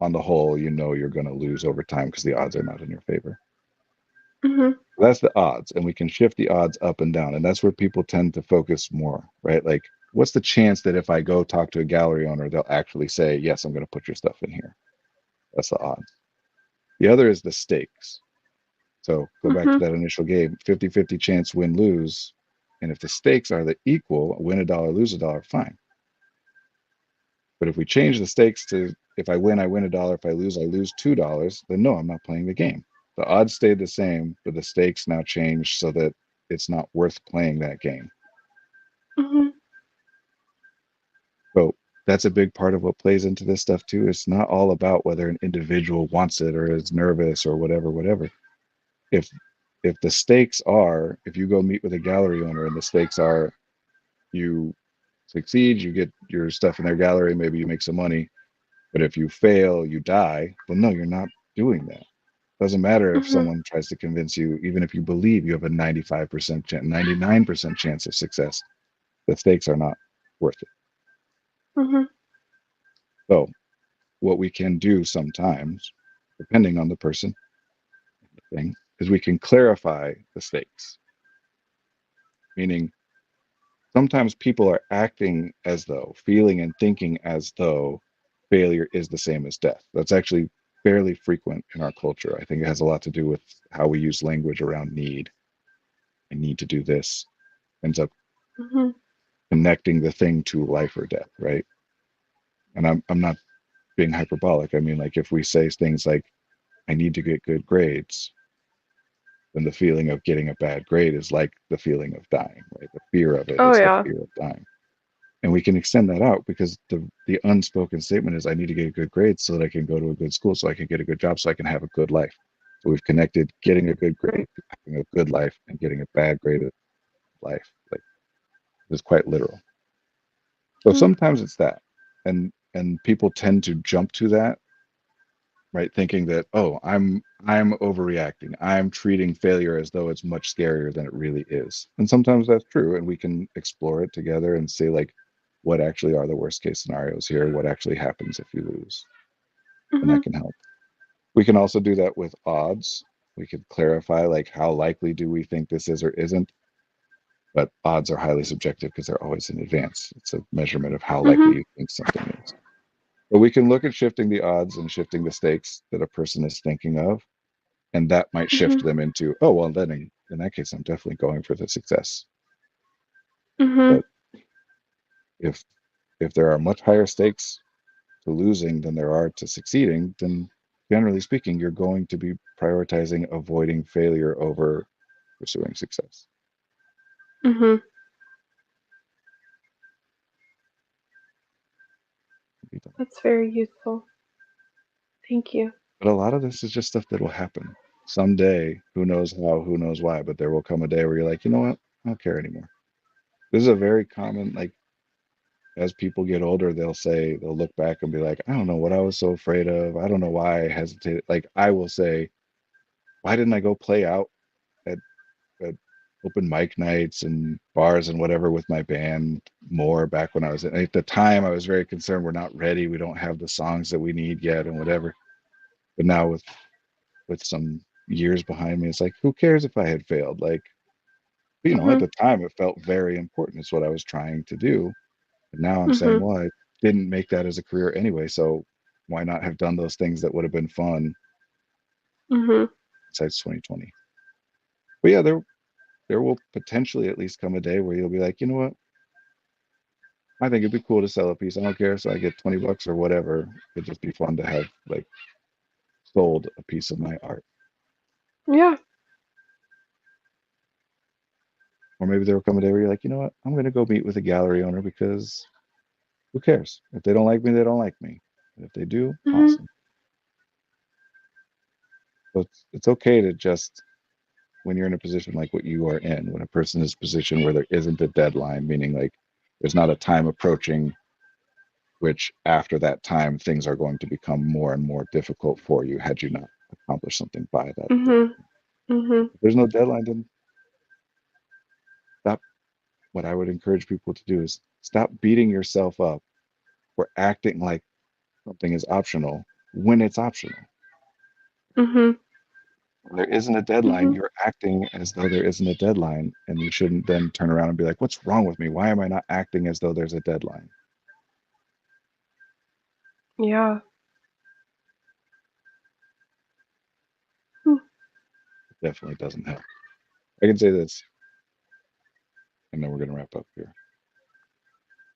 the whole, you know you're going to lose over time because the odds are not in your favor. Hmm. That's the odds, and we can shift the odds up and down, and that's where people tend to focus more, right? Like, what's the chance that if I go talk to a gallery owner, they'll actually say, "Yes, I'm going to put your stuff in here." That's the odds. The other is the stakes. So go back to Hmm. that initial game, 50-50 chance win lose. And if the stakes are the equal, win $1, lose $1, fine. But if we change the stakes to if I win $1. If I lose $2, then no, I'm not playing the game. The odds stayed the same, but the stakes now changed so that it's not worth playing that game. Hmm. So that's a big part of what plays into this stuff too. It's not all about whether an individual wants it or is nervous or whatever. If the stakes are, if you go meet with a gallery owner and the stakes are you succeed, you get your stuff in their gallery, maybe you make some money. But if you fail, you die. Well, no, you're not doing that. Doesn't matter if Hmm. someone tries to convince you, even if you believe you have a 95% chance, 99% chance of success, the stakes are not worth it. Hmm. So, what we can do sometimes, depending on the person, thing, is we can clarify the stakes. Meaning, sometimes people are acting as though, feeling and thinking as though failure is the same as death. That's actually fairly frequent in our culture. I think it has a lot to do with how we use language around need. I need to do this. Ends up Hmm. connecting the thing to life or death, right? And I'm not being hyperbolic. I mean, like if we say things like, I need to get good grades, then the feeling of getting a bad grade is like the feeling of dying, right? The fear of it Oh is the yeah. fear of dying. And we can extend that out because the unspoken statement is I need to get a good grade so that I can go to a good school, so I can get a good job, so I can have a good life. So we've connected getting a good grade to having a good life, and getting a bad grade of life. Like, it's quite literal. So Mm-hmm. sometimes it's that. And people tend to jump to that, right? Thinking that, oh, I'm overreacting. I'm treating failure as though it's much scarier than it really is. And sometimes that's true. And we can explore it together and say, like, what actually are the worst case scenarios here? What actually happens if you lose? And Mm-hmm. that can help. We can also do that with odds. We could clarify, like, how likely do we think this is or isn't? But odds are highly subjective because they're always in advance. It's a measurement of how Mm-hmm. likely you think something is. But we can look at shifting the odds and shifting the stakes that a person is thinking of, and that might Mm-hmm. shift them into, oh, well, then in that case, I'm definitely going for the success. Mm-hmm. But if if there are much higher stakes to losing than there are to succeeding, then generally speaking, you're going to be prioritizing avoiding failure over pursuing success. Mm-hmm. That's very useful. Thank you. But a lot of this is just stuff that will happen someday. Who knows how? Who knows why? But there will come a day where you're like, you know what? I don't care anymore. This is a very common, like, as people get older, they'll look back and be like, I don't know what I was so afraid of. I don't know why I hesitated. Like, I will say, why didn't I go play out at, at open mic nights and bars and whatever with my band more back when I was at the time? I was very concerned we're not ready. We don't have the songs that we need yet and whatever. But now with some years behind me, it's like, who cares if I had failed? Like, at Mm-hmm. the time it felt very important. It's what I was trying to do. And now I'm saying, Mm-hmm. well, I didn't make that as a career anyway, so why not have done those things that would have been fun Mm-hmm. besides 2020? But yeah, there will potentially at least come a day where you'll be like, you know what? I think it'd be cool to sell a piece. I don't care, so I get $20 or whatever. It'd just be fun to have, like, sold a piece of my art. Yeah. Or maybe there will come a day where you're like, you know what? I'm gonna go meet with a gallery owner because who cares? If they don't like me, they don't like me. And if they do, Mm-hmm. awesome. So it's okay to just, when you're in a position like what you are in, when a person is in a position where there isn't a deadline, meaning like there's not a time approaching, which after that time things are going to become more and more difficult for you had you not accomplished something by that Mm-hmm. deadline. Mm-hmm. If there's no deadline, then stop. What I would encourage people to do is stop beating yourself up for acting like something is optional when it's optional. Mm-hmm. When there isn't a deadline, Mm-hmm. you're acting as though there isn't a deadline, and you shouldn't then turn around and be like, what's wrong with me? Why am I not acting as though there's a deadline? Yeah. Hmm. It definitely doesn't help. I can say this, and then we're going to wrap up here.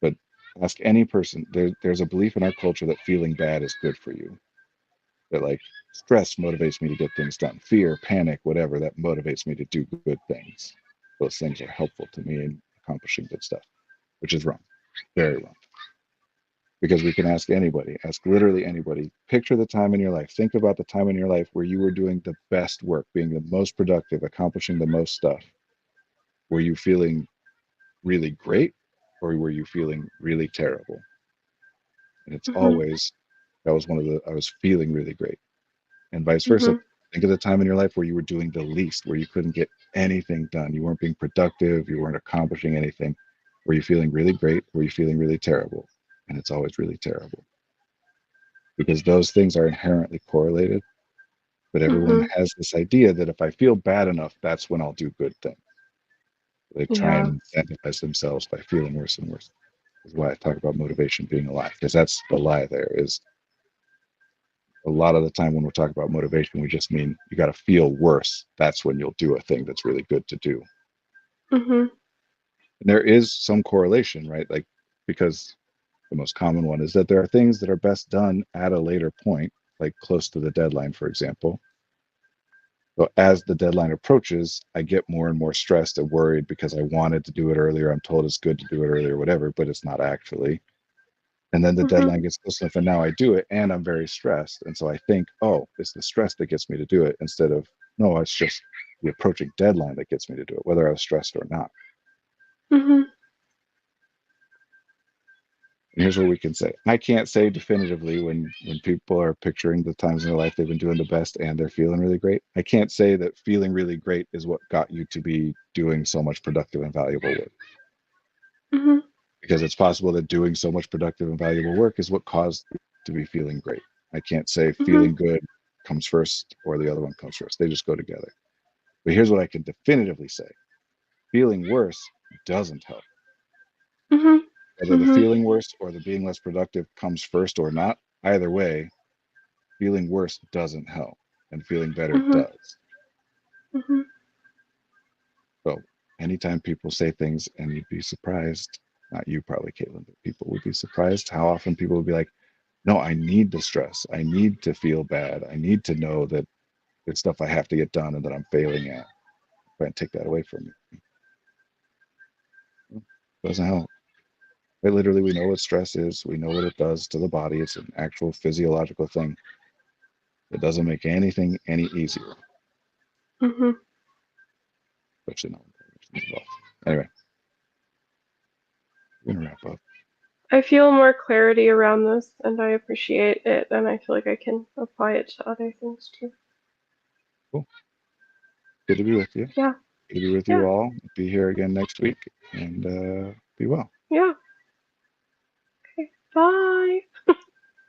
But ask any person. There's a belief in our culture that feeling bad is good for you. That, like, stress motivates me to get things done. Fear, panic, whatever, that motivates me to do good things. Those things are helpful to me in accomplishing good stuff, which is wrong, very wrong. Because we can ask anybody, ask literally anybody, picture the time in your life, think about the time in your life where you were doing the best work, being the most productive, accomplishing the most stuff. Were you feeling really great, or were you feeling really terrible? And it's Mm-hmm. always, that was one of the, I was feeling really great. And vice versa. Mm-hmm. Think of the time in your life where you were doing the least, where you couldn't get anything done. You weren't being productive, you weren't accomplishing anything. Were you feeling really great? Were you feeling really terrible? And it's always really terrible, because those things are inherently correlated. But everyone Mm-hmm. has this idea that if I feel bad enough, that's when I'll do good things. They try Yeah. and incentivize themselves by feeling worse and worse. Is why I talk about motivation being a lie, because that's the lie. There is a lot of the time when we're talking about motivation, we just mean you got to feel worse. That's when you'll do a thing that's really good to do. Mm-hmm. And there is some correlation, right? Like, because the most common one is that there are things that are best done at a later point, like close to the deadline, for example. So as the deadline approaches, I get more and more stressed and worried because I wanted to do it earlier. I'm told it's good to do it earlier, whatever, but it's not actually. And then the Mhm. deadline gets close enough, and now I do it, and I'm very stressed. And so I think, oh, it's the stress that gets me to do it, instead of, no, it's just the approaching deadline that gets me to do it, whether I was stressed or not. Mhm. And here's what we can say. I can't say definitively when people are picturing the times in their life they've been doing the best and they're feeling really great. I can't say that feeling really great is what got you to be doing so much productive and valuable work, Mhm. because it's possible that doing so much productive and valuable work is what caused you to be feeling great. I can't say Mhm. feeling good comes first or the other one comes first. They just go together. But here's what I can definitively say. Feeling worse doesn't help. Mhm. Whether the Mhm. feeling worse or the being less productive comes first or not, either way, feeling worse doesn't help, and feeling better Mhm. does. Mhm. So anytime people say things, and you'd be surprised, not you probably, Caitlin, but people would be surprised how often people would be like, no, I need the stress. I need to feel bad. I need to know that there's stuff I have to get done and that I'm failing at. Try and take that away from me. It doesn't help. But literally, we know what stress is. We know what it does to the body. It's an actual physiological thing. It doesn't make anything any easier, Mhm. especially not when emotions involved. Anyway, we're gonna wrap up. I feel more clarity around this, and I appreciate it, and I feel like I can apply it to other things too. Cool. Good to be with you. Yeah. Good to be with you Yeah. all. Be here again next week, and be well. Yeah. Okay. Bye.